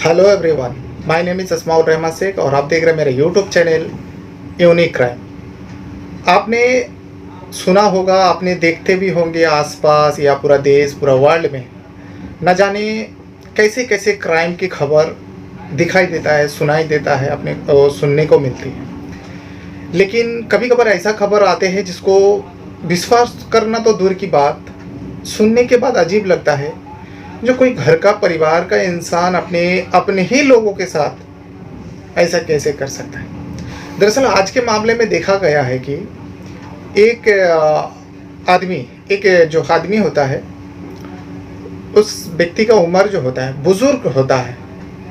Hello everyone, my name is Asmaul Rahman Shaikh और आप देख रहे हैं मेरा यूट्यूब चैनल यूनिक क्राइम। आपने सुना होगा, आपने देखते भी होंगे आसपास या पूरा देश पूरा वर्ल्ड में न जाने कैसे कैसे क्राइम की खबर दिखाई देता है, सुनाई देता है, अपने सुनने को मिलती है। लेकिन कभी कभार ऐसा खबर आते हैं जिसको विश्वास करना तो दूर की बात, सुनने के बाद अजीब लगता है। जो कोई घर का परिवार का इंसान अपने अपने ही लोगों के साथ ऐसा कैसे कर सकता है। दरअसल आज के मामले में देखा गया है कि एक जो आदमी होता है, उस व्यक्ति का उम्र जो होता है, बुजुर्ग होता है,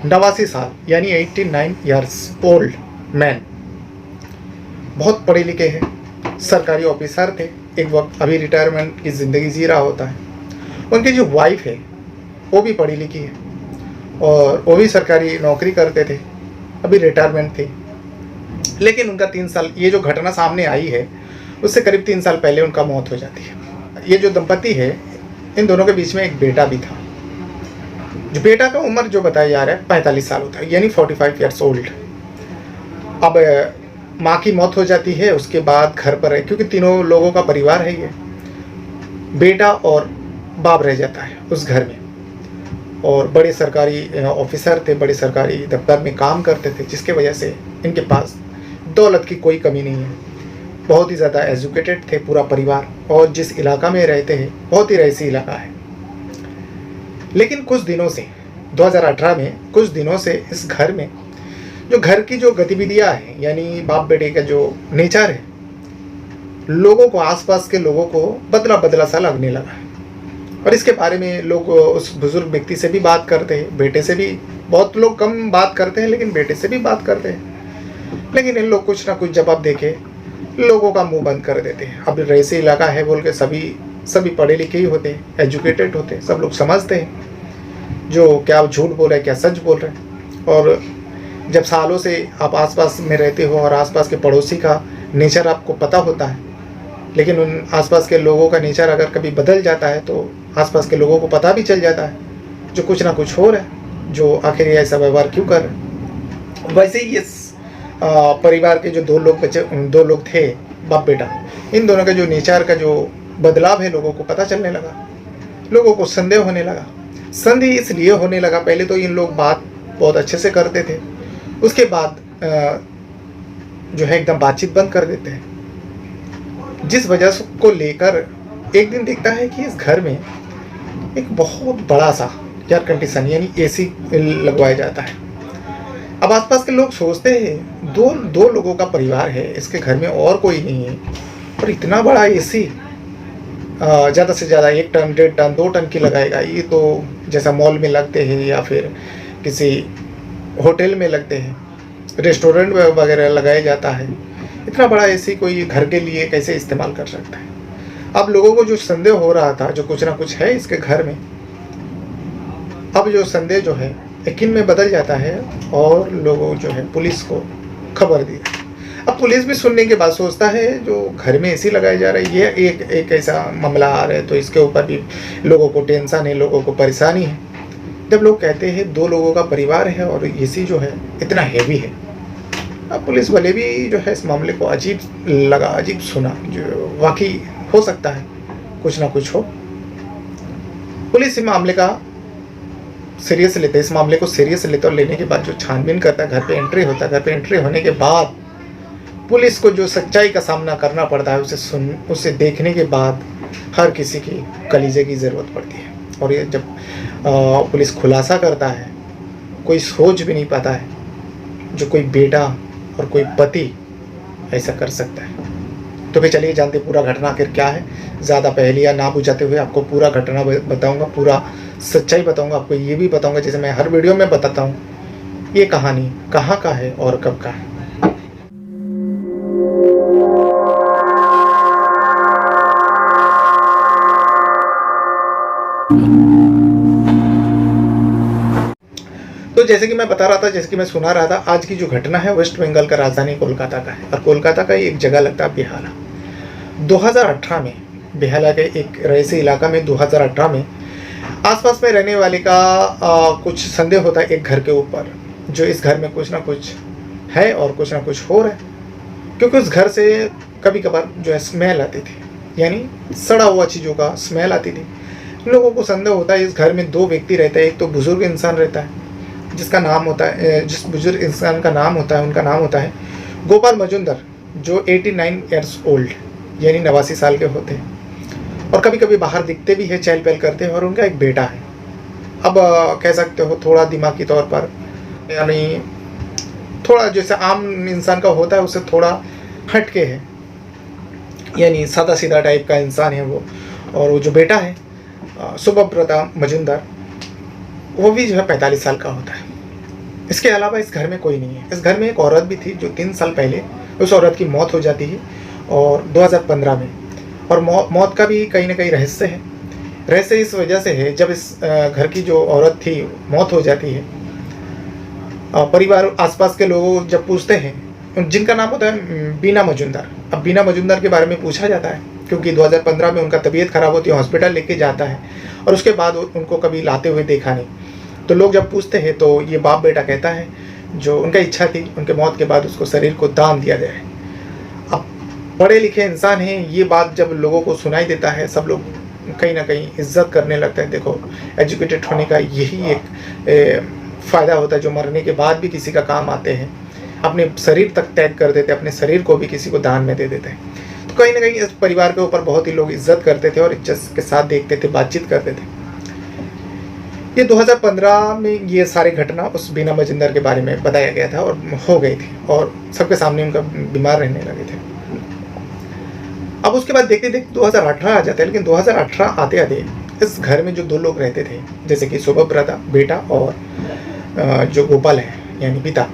89 साल यानी 89 ईयर्स ओल्ड मैन, बहुत पढ़े लिखे हैं, सरकारी ऑफिसर थे एक वक्त, अभी रिटायरमेंट की ज़िंदगी जी रहा होता है। उनकी जो वाइफ है वो भी पढ़ी लिखी है और वो भी सरकारी नौकरी करते थे, अभी रिटायरमेंट थी। लेकिन उनका 3 साल, ये जो घटना सामने आई है उससे करीब 3 साल पहले उनका मौत हो जाती है। ये जो दंपति है, इन दोनों के बीच में एक बेटा भी था। जो बेटा का उम्र जो बताया जा रहा है 45 साल होता है, यानी 45 ईयर्स ओल्ड। अब माँ की मौत हो जाती है, उसके बाद घर पर है, क्योंकि तीनों लोगों का परिवार है, ये बेटा और बाप रह जाता है उस घर में। और बड़े सरकारी ऑफिसर थे, बड़े सरकारी दफ्तर में काम करते थे, जिसके वजह से इनके पास दौलत की कोई कमी नहीं है। बहुत ही ज़्यादा एजुकेटेड थे पूरा परिवार, और जिस इलाका में रहते हैं बहुत ही रईसी इलाका है। लेकिन कुछ दिनों से 2018 में कुछ दिनों से इस घर में जो घर की जो गतिविधियां हैं, यानी बाप बेटे का जो नेचर है, लोगों को, आसपास के लोगों को बदला बदला सा लगने लगा है। और इसके बारे में लोग उस बुजुर्ग व्यक्ति से भी बात करते हैं, बेटे से भी। बहुत लोग कम बात करते हैं, लेकिन बेटे से भी बात करते हैं। लेकिन इन लोग कुछ ना कुछ जवाब देके लोगों का मुंह बंद कर देते हैं। अब रईसी इलाका है बोल के सभी पढ़े लिखे ही होते हैं, एजुकेटेड होते हैं, सब लोग समझते हैं जो क्या झूठ बोल रहे हैं, क्या सच बोल रहे हैं। और जब सालों से आप आसपास में रहते हो और आसपास के पड़ोसी का नेचर आपको पता होता है, लेकिन उन आसपास के लोगों का नेचर अगर कभी बदल जाता है तो आसपास के लोगों को पता भी चल जाता है जो कुछ ना कुछ हो रहा है, जो आखिर ये ऐसा व्यवहार क्यों कर रहे हैं। वैसे ही इस परिवार के जो दो लोग थे, बाप बेटा, इन दोनों का जो नेचर का जो बदलाव है लोगों को पता चलने लगा। लोगों को संदेह होने लगा। संदेह इसलिए होने लगा, पहले तो इन लोग बात बहुत अच्छे से करते थे, उसके बाद जो है एकदम बातचीत बंद कर देते हैं। जिस वजह को लेकर एक दिन देखता है कि इस घर में एक बहुत बड़ा सा एयर कंडीशन यानी एसी लगवाया जाता है। अब आसपास के लोग सोचते हैं दो लोगों का परिवार है, इसके घर में और कोई नहीं है, और इतना बड़ा एसी ज़्यादा से ज़्यादा 1 टन, 1.5 टन, 2 टन की लगाएगा। ये तो जैसा मॉल में लगते हैं या फिर किसी होटल में लगते हैं, रेस्टोरेंट वगैरह लगाया जाता है। इतना बड़ा एसी कोई घर के लिए कैसे इस्तेमाल कर सकता है। अब लोगों को जो संदेह हो रहा था, जो कुछ ना कुछ है इसके घर में, अब जो संदेह जो है यकीन में बदल जाता है और लोगों जो है पुलिस को खबर दी। अब पुलिस भी सुनने के बाद सोचता है जो घर में एसी लगाया जा रहा है, ये एक ऐसा मामला आ रहा है तो इसके ऊपर भी लोगों को टेंशन है, लोगों को परेशानी है। जब लोग कहते हैं 2 लोगों का परिवार है और एसी जो है इतना हैवी है, अब पुलिस वाले भी जो है इस मामले को अजीब लगा, अजीब सुना, जो वाकई हो सकता है कुछ ना कुछ हो। पुलिस इस मामले का सीरियस लेते हैं, इस मामले को सीरियस लेते और लेने के बाद जो छानबीन करता है, घर पे एंट्री होता है। घर पे एंट्री होने के बाद पुलिस को जो सच्चाई का सामना करना पड़ता है, उसे देखने के बाद हर किसी की कलीजे की ज़रूरत पड़ती है। और ये जब पुलिस खुलासा करता है, कोई सोच भी नहीं पाता है जो कोई बेटा और कोई पति ऐसा कर सकता है। तो फिर चलिए जानते पूरा घटना आखिर क्या है। ज़्यादा पहेलियाँ ना बुझाते हुए आपको पूरा घटना बताऊंगा, पूरा सच्चाई बताऊंगा। आपको ये भी बताऊंगा, जैसे मैं हर वीडियो में बताता हूँ, ये कहानी कहाँ का है और कब का है। तो जैसे कि मैं बता रहा था, जैसे कि मैं सुना रहा था, आज की जो घटना है वेस्ट बंगाल का राजधानी कोलकाता का है, और कोलकाता का एक जगह लगता है बेहाला। 2018 में बेहाला के एक रईसी इलाका में 2018 में आसपास में रहने वाले का कुछ संदेह होता है एक घर के ऊपर, जो इस घर में कुछ ना कुछ है और कुछ ना कुछ हो रहा है, क्योंकि उस घर से कभी कभार जो है स्मेल आती थी, यानी सड़ा हुआ चीज़ों का स्मेल आती थी। लोगों को संदेह होता है इस घर में दो व्यक्ति रहते हैं, एक तो बुजुर्ग इंसान रहता है जिसका नाम होता है, जिस बुजुर्ग इंसान का नाम होता है उनका नाम होता है गोपाल मजुमदार, जो 89 ईयर्स ओल्ड यानी 89 साल के होते हैं, और कभी कभी बाहर दिखते भी है, चहल पहल करते हैं, और उनका एक बेटा है। अब कह सकते हो थोड़ा दिमागी तौर पर, यानी थोड़ा जैसे आम इंसान का होता है उससे थोड़ा हटके है, यानी सादा सीधा टाइप का इंसान है वो। और वो जो बेटा है सुभब्रता मजुमदार, वो भी जो है 45 साल का होता है। इसके अलावा इस घर में कोई नहीं है। इस घर में एक औरत भी थी जो 3 साल पहले उस औरत की मौत हो जाती है, और 2015 में। और मौत का भी कहीं ना कहीं रहस्य है। रहस्य इस वजह से है, जब इस घर की जो औरत थी मौत हो जाती है, परिवार आसपास के लोगों जब पूछते हैं, जिनका नाम होता है बीना मजुमदार। अब बीना मजुमदार के बारे में पूछा जाता है क्योंकि 2015 में उनका तबीयत खराब होती है, हॉस्पिटल लेके जाता है, और उसके बाद उनको कभी लाते हुए देखा नहीं। तो लोग जब पूछते हैं तो ये बाप बेटा कहता है जो उनका इच्छा थी उनके मौत के बाद उसको शरीर को दान दिया जाए। अब पढ़े लिखे इंसान हैं, ये बात जब लोगों को सुनाई देता है, सब लोग कहीं ना कहीं इज्जत करने लगता है। देखो, एजुकेटेड होने का यही एक फ़ायदा होता है जो मरने के बाद भी किसी का काम आते हैं। अपने शरीर तक त्याग कर देते, अपने शरीर को भी किसी को दान में दे देते हैं। तो कहीं ना कहीं इस परिवार के ऊपर बहुत ही लोग इज्जत करते थे और इज्जत के साथ देखते थे, बातचीत करते थे। ये 2015 में ये सारी घटना उस बीना मजुमदार के बारे में बताया गया था और हो गई थी, और सबके सामने उनका बीमार रहने लगे थे। अब उसके बाद देखते देखते 2018 आ जाता है, लेकिन 2018 आते आते इस घर में जो दो लोग रहते थे, जैसे कि सुभब्रता बेटा और जो गोपाल है यानी पिता,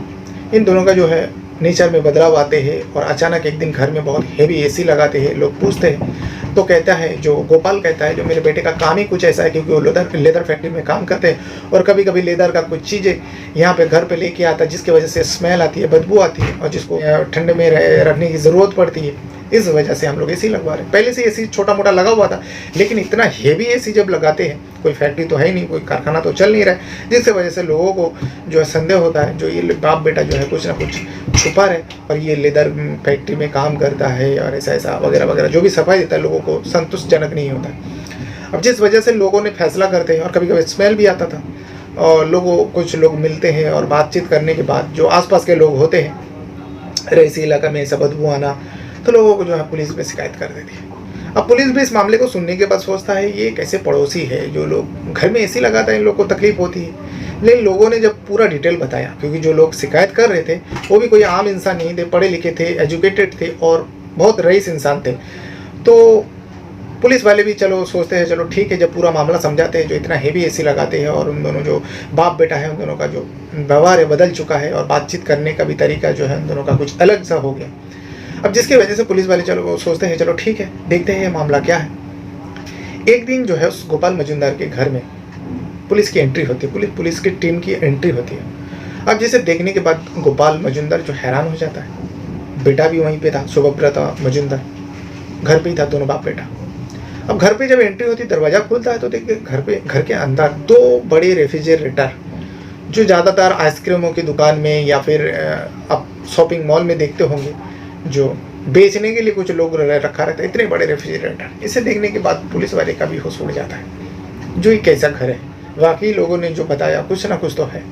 इन दोनों का जो है नेचर में बदलाव आते हैं। और अचानक एक दिन घर में बहुत हेवी एसी लगाते हैं। लोग पूछते हैं तो कहता है, जो गोपाल कहता है, जो मेरे बेटे का काम ही कुछ ऐसा है, क्योंकि वो लेदर फैक्ट्री में काम करते हैं और कभी कभी लेदर का कुछ चीज़ें यहाँ पे घर पे लेके आता है, जिसकी वजह से स्मेल आती है, बदबू आती है, और जिसको ठंड में रखने की ज़रूरत पड़ती है। इस वजह से हम लोग एसी लगवा रहे हैं। पहले से एसी छोटा मोटा लगा हुआ था, लेकिन इतना हेवी एसी जब लगाते हैं, कोई फैक्ट्री तो है ही नहीं, कोई कारखाना तो चल नहीं रहा है, जिसकी वजह से लोगों को जो है संदेह होता है जो ये बाप बेटा जो है कुछ ना कुछ छुपा रहे और ये लेदर फैक्ट्री में काम करता है और ऐसा ऐसा वगैरह वगैरह जो भी सफाई देता है, लोगों को संतुष्टजनक नहीं होता है। अब जिस वजह से लोगों ने फैसला करते हैं, और कभी कभी स्मेल भी आता था, और कुछ लोग मिलते हैं और बातचीत करने के बाद जो आसपास के लोग होते हैं, इसी इलाका में ऐसा बदबू आना, तो लोगों को जो है पुलिस में शिकायत कर देती है। अब पुलिस भी इस मामले को सुनने के बाद सोचता है ये कैसे पड़ोसी है जो लोग घर में एसी लगाता है, इन लोगों को तकलीफ होती है। लेकिन लोगों ने जब पूरा डिटेल बताया, क्योंकि जो लोग शिकायत कर रहे थे वो भी कोई आम इंसान नहीं थे, पढ़े लिखे थे, एजुकेटेड थे और बहुत रईस इंसान थे, तो पुलिस वाले भी चलो सोचते हैं चलो ठीक है, जब पूरा मामला समझाते हैं, जो इतना हेवी एसी लगाते हैं और उन दोनों जो बाप बेटा है उन दोनों का जो व्यवहार है बदल चुका है, और बातचीत करने का भी तरीका जो है उन दोनों का कुछ अलग सा हो गया। अब जिसकी वजह से पुलिस वाले चलो वो सोचते हैं चलो ठीक है, देखते हैं ये मामला क्या है। एक दिन जो है उस गोपाल मजुमदार के घर में पुलिस की एंट्री होती है, पुलिस की टीम की एंट्री होती है। अब जिसे देखने के बाद गोपाल मजुमदार जो हैरान हो जाता है। बेटा भी वहीं पे था, सुभब्रता मजुमदार घर पे ही था, दोनों बाप बेटा। अब घर पे जब एंट्री होती, दरवाज़ा खुलता है तो देखिए घर के अंदर दो बड़े रेफ्रिजरेटर, जो ज़्यादातर आइसक्रीमों की दुकान में या फिर आप शॉपिंग मॉल में देखते होंगे, जो बेचने के लिए कुछ लोग रखा रहता है, इतने बड़े रेफ्रिजरेटर। इसे देखने के बाद पुलिस वाले का भी होश उड़ जाता है, जो ये कैसा घर है। वाकई लोगों ने जो बताया कुछ ना कुछ तो है।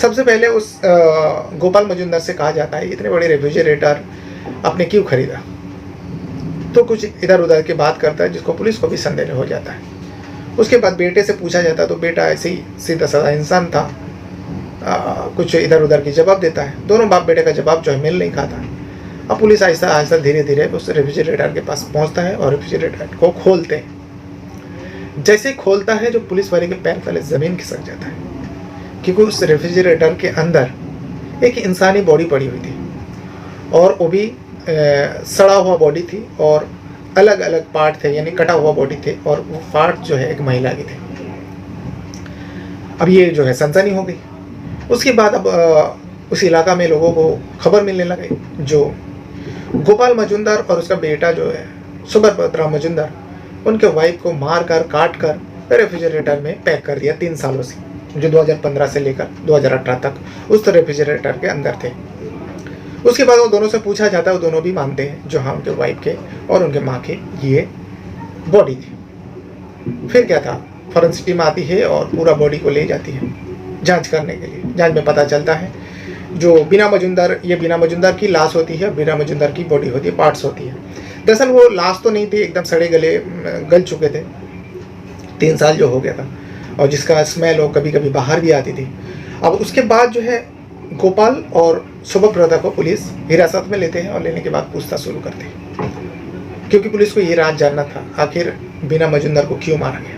सबसे पहले उस गोपाल मजुमदार से कहा जाता है इतने बड़े रेफ्रिजरेटर आपने क्यों खरीदा, तो कुछ इधर उधर की बात करता है, जिसको पुलिस को भी संदेह हो जाता है। उसके बाद बेटे से पूछा जाता है तो बेटा ऐसे ही सीधा साधा इंसान था, कुछ इधर उधर की जवाब देता है। दोनों बाप बेटे का जवाब जो है मेल नहीं खाता। अब पुलिस आहिस्ता आहिस्ता धीरे धीरे उस रेफ्रिजरेटर के पास पहुंचता है और रेफ्रिजरेटर को खोलते हैं। जैसे खोलता है जो पुलिस वाले के पैर तले ज़मीन खिसक जाता है, क्योंकि उस रेफ्रिजरेटर के अंदर एक इंसानी बॉडी पड़ी हुई थी, और वो भी सड़ा हुआ बॉडी थी और अलग अलग पार्ट थे, यानी कटा हुआ बॉडी थे, और वो पार्ट जो है एक महिला के थे। अब ये जो है सनसनी हो गई। उसके बाद अब उस इलाका में लोगों को खबर मिलने लगी, जो गोपाल मजुमदार और उसका बेटा जो है सुभब्रता मजुमदार, उनके वाइफ को मार कर काट कर रेफ्रिजरेटर में पैक कर दिया 3 सालों से, जो 2015 से लेकर 2018 तक उस रेफ्रिजरेटर के अंदर थे। उसके बाद वो दोनों से पूछा जाता है, वो दोनों भी मानते हैं, जो हाँ उनके वाइफ के और उनके माँ के ये बॉडी थी। फिर क्या था, फॉरेंसिक टीम आती है और पूरा बॉडी को ले जाती है जांच करने के लिए। जांच में पता चलता है जो बीना मजुमदार की लाश होती है, बीना मजुमदार की बॉडी होती है, पार्ट्स होती है। दरअसल वो लाश तो नहीं थी, एकदम सड़े गल चुके थे, 3 साल जो हो गया था, और जिसका स्मेल वो कभी कभी बाहर भी आती थी। अब उसके बाद जो है गोपाल और शुभब्रता को पुलिस हिरासत में लेते हैं और लेने के बाद पूछताछ शुरू करते हैं, क्योंकि पुलिस को ये राज जानना था आखिर बीना मजुमदार को क्यों मारा गया।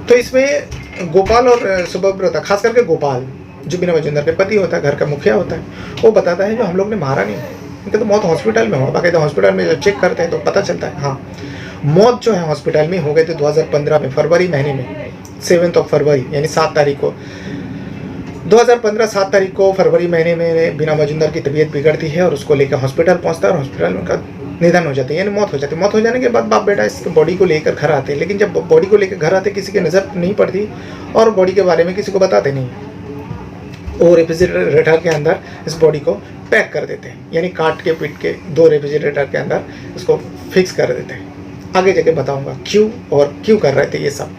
तो इसमें गोपाल और शुभब्रता, खास करके गोपाल जो बीना मजुमदार के पति होता है, घर का मुखिया होता है, वो बताता है जो हम लोग ने मारा नहीं, इनका तो मौत हॉस्पिटल में हुआ। बाकायदा हॉस्पिटल में जब चेक करते हैं तो पता चलता है हाँ मौत जो है हॉस्पिटल में हो गई थी 2015 में, फरवरी महीने में, 7 फरवरी यानी 7 तारीख को, 2015 7 तारीख को फरवरी महीने में बीना मजुमदार की तबीयत बिगड़ती है और उसको लेकर हॉस्पिटल पहुंचता है और हॉस्पिटल में उनका निधन हो जाता है, यानी मौत हो जाती है। मौत हो जाने के बाद बाप बेटा इस बॉडी को लेकर घर आते हैं, लेकिन जब बॉडी को लेकर घर आते किसी की नज़र नहीं पड़ती और बॉडी के बारे में किसी को बताते नहीं, और रेफ्रिजरेटर के अंदर इस बॉडी को पैक कर देते हैं, यानी काट के पीट के 2 रेफ्रिजरेटर के अंदर इसको फिक्स कर देते हैं। आगे जाके बताऊंगा क्यों कर रहे थे ये सब।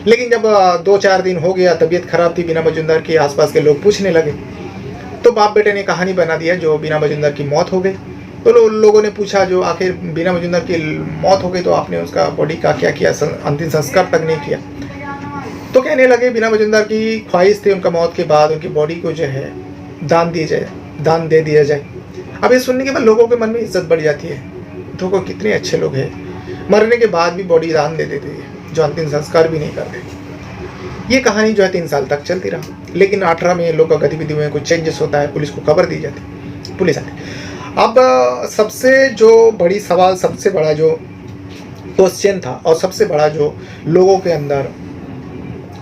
लेकिन जब 2-4 दिन हो गया, तबीयत खराब थी बीना मजुमदार की, आसपास के लोग पूछने लगे, तो बाप बेटे ने कहानी बना दिया जो बीना मजुमदार की मौत हो गई। तो लोगों ने पूछा जो आखिर बीना मजुमदार की मौत हो गई तो आपने उसका बॉडी का क्या किया, अंतिम संस्कार तक नहीं किया। तो कहने लगे बीना मजुमदार की ख्वाहिश थी उनका मौत के बाद उनकी बॉडी को जो है दान दे दिया जाए। अब ये सुनने के बाद लोगों के मन में इज्जत बढ़ जाती है, तो को कितने अच्छे लोग हैं, मरने के बाद भी बॉडी दान दे देते हैं, जो अंतिम संस्कार भी नहीं करते। ये कहानी जो है 3 साल तक चलती रहा, लेकिन 18 में लोग का गतिविधि में कुछ चेंजेस होता है, पुलिस को खबर दी जाती, पुलिस आती। अब सबसे जो बड़ी सवाल, सबसे बड़ा जो क्वेश्चन था और सबसे बड़ा जो लोगों के अंदर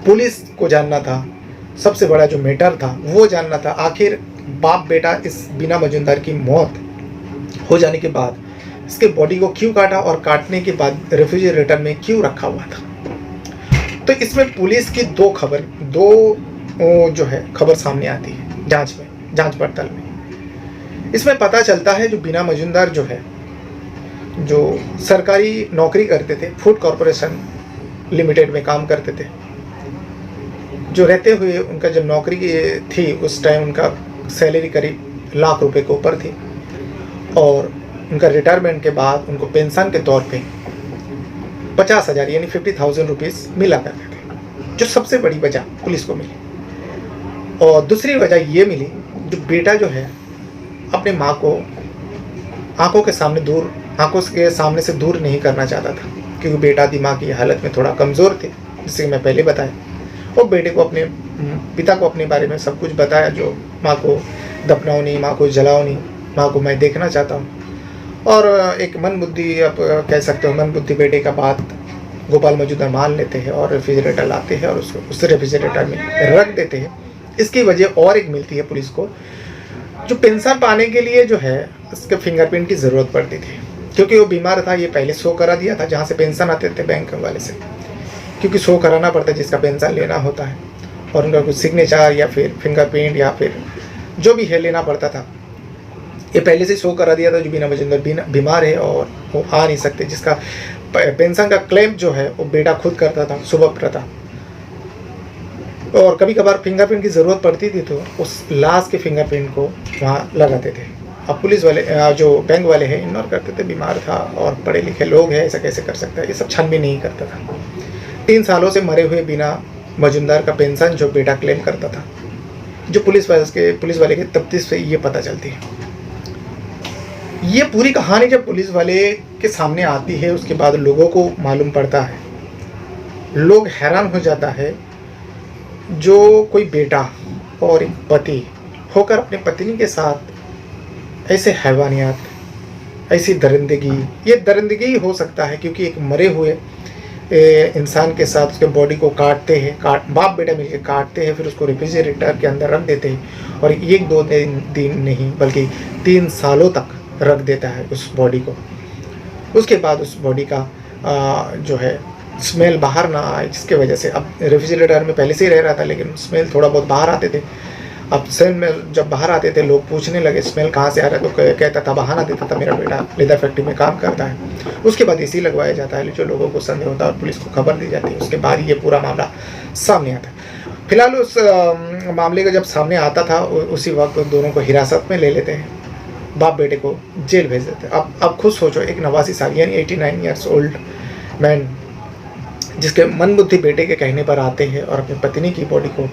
पुलिस को जानना था, सबसे बड़ा जो मैटर था वो जानना था, आखिर बाप बेटा इस बीना मजुमदार की मौत हो जाने के बाद इसके बॉडी को क्यों काटा और काटने के बाद रेफ्रिजरेटर में क्यों रखा हुआ था। तो इसमें पुलिस की दो खबर सामने आती है जांच पड़ताल में। इसमें पता चलता है जो बीना मजुमदार जो है, जो सरकारी नौकरी करते थे, फूड कॉरपोरेशन लिमिटेड में काम करते थे, जो रहते हुए उनका जब नौकरी थी उस टाइम उनका सैलरी करीब लाख रुपए के ऊपर थी, और उनका रिटायरमेंट के बाद उनको पेंशन के तौर पे 50,000 यानी 50,000 रुपीज़ मिला करते थे, जो सबसे बड़ी वजह पुलिस को मिली। और दूसरी वजह ये मिली जो बेटा जो है अपने माँ को आंखों के सामने से दूर नहीं करना चाहता था, क्योंकि बेटा दिमाग की हालत में थोड़ा कमज़ोर थे, जिससे मैं पहले बताया। और बेटे को अपने पिता को अपने बारे में सब कुछ बताया, जो माँ को दफनाओ नहीं, माँ को जलाओ नहीं, माँ को मैं देखना चाहता हूँ। और एक मन बुद्धि, आप कह सकते हो मन बुद्धि बेटे का बात गोपाल मजुमदार मान लेते हैं और रेफ्रिजरेटर लाते हैं और उसको उस रेफ्रिजरेटर में रख देते हैं। इसकी वजह और एक मिलती है पुलिस को, जो पेंशन पाने के लिए जो है उसके फिंगरप्रिंट की ज़रूरत पड़ती थी, क्योंकि वो बीमार था। ये पहले शो करा दिया था जहाँ से पेंशन आते थे बैंक वाले से, क्योंकि शो कराना पड़ता है जिसका पेंशन लेना होता है, और उनका कुछ सिग्नेचर या फिर फिंगरप्रिंट या फिर जो भी है लेना पड़ता था। ये पहले से शो करा दिया था जो बीना मजुमदार बीमार है और वो आ नहीं सकते, जिसका पेंशन का क्लेम जो है वो बेटा खुद करता था, शुभब्रता। और कभी कभार फिंगरप्रिंट की ज़रूरत पड़ती थी तो उस लाश के फिंगरप्रिंट को वहाँ लगाते थे। अब पुलिस वाले जो बैंक वाले हैं इग्नोर करते थे, बीमार था और पढ़े लिखे लोग हैं, ऐसा कैसे कर सकता है, ये सब छानबीन नहीं करता था। 3 सालों से मरे हुए बीना मजुमदार का पेंशन जो बेटा क्लेम करता था, जो पुलिस वाले के तफ्तीश से ये पता चलती है। ये पूरी कहानी जब पुलिस वाले के सामने आती है उसके बाद लोगों को मालूम पड़ता है, लोग हैरान हो जाता है, जो कोई बेटा और एक पति होकर अपनी पत्नी के साथ ऐसे हैवानियत, ऐसी दरिंदगी, ये दरिंदगी हो सकता है क्योंकि एक मरे हुए इंसान के साथ उसके बॉडी को काटते हैं, बाप बेटा मिलकर काटते हैं, फिर उसको रेफ्रिजरेटर के अंदर रख देते हैं, और 1-2 दिन नहीं बल्कि 3 सालों तक रख देता है उस बॉडी को। उसके बाद उस बॉडी का जो है स्मेल बाहर ना आए, जिसकी वजह से अब रेफ्रिजरेटर में पहले से ही रह रहा था लेकिन स्मेल थोड़ा बहुत बाहर आते थे। अब स्मेल जब बाहर आते थे लोग पूछने लगे स्मेल कहाँ से आ रहा है, तो कहता था, बहाना देता था मेरा बेटा लेदर फैक्ट्री में काम करता है। उसके बाद एसी लगवाया जाता है, जो लोगों को संदेह होता है और पुलिस को खबर दी जाती है, उसके बाद ये पूरा मामला सामने आता है। फिलहाल उस मामले का जब सामने आता था उसी वक्त दोनों को हिरासत में ले लेते हैं, बाप बेटे को जेल भेज देते हैं। अब खुद सोचो, एक 89 साल यानी 89 ईयर्स ओल्ड मैन जिसके मन बुद्धि बेटे के कहने पर आते हैं और अपनी पत्नी की बॉडी को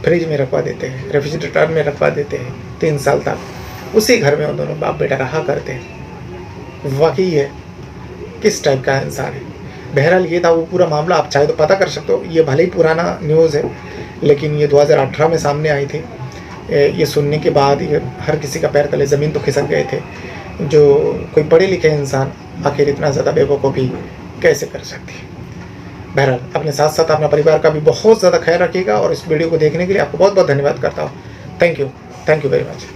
फ्रिज में रखवा देते हैं, रेफ्रिजरेटर में रखवा देते हैं 3 साल तक। उसी घर में वो दोनों बाप बेटा रहा करते हैं। वाकई ये किस टाइप का इंसान है। बहरहाल ये था वो पूरा मामला। आप चाहे तो पता कर सकते हो, ये भले ही पुराना न्यूज़ है लेकिन ये 2018 में सामने आई थी। ये सुनने के बाद ये हर किसी का पैर तले ज़मीन तो खिसक गए थे। जो कोई पढ़े लिखे इंसान आखिर इतना ज़्यादा बेवकूफ़ी कैसे कर सकती है। बहरहाल अपने साथ साथ अपना परिवार का भी बहुत ज़्यादा ख्याल रखिएगा और इस वीडियो को देखने के लिए आपको बहुत बहुत धन्यवाद करता हूँ। Thank you very much.